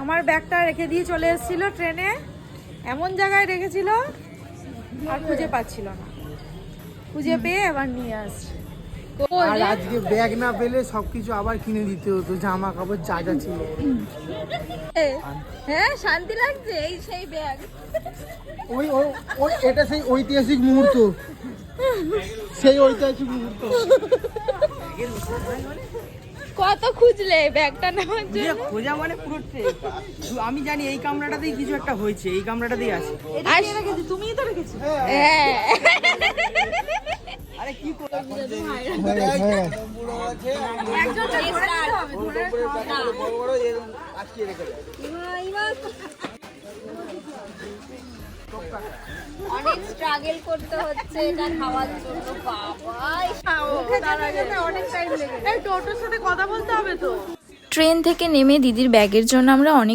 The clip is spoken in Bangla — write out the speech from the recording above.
আমার ব্যাগটা রেখে দিয়ে চলে এসেছিল ট্রেনে, এমন জায়গায় রেখেছিল আর খুঁজে পাচ্ছিল না, খুঁজে পেয়ে এবার নিয়ে আসছে। আর আজকে ব্যাগ না পেলে সবকিছু আবার কিনে দিতে হতো, জামা কাপড় যা যা ছিল। হ্যাঁ শান্তি লাগছে, এই সেই ব্যাগ। ওই ওই এটা সেই ঐতিহাসিক মুহূর্ত, সেই ঐতিহাসিক মুহূর্ত। কত খুঁজলে ব্যাগটা নেওয়ার জন্য? খোঁজা মানে পুরো আমি জানি এই কামরাটাতেই কিছু একটা হয়েছে, এই কামরাটাতেই আছে। তুমিই তো রেখেছো। হ্যাঁ আরে কি করে অনেক স্ট্রাগল করতে হচ্ছে এটা খাওয়ার জন্য। অনেক টাইম লেগে, টোটোর সাথে কথা বলতে হবে তো। ট্রেন থেকে নেমে দিদির ব্যাগের জন্য আমরা অনেক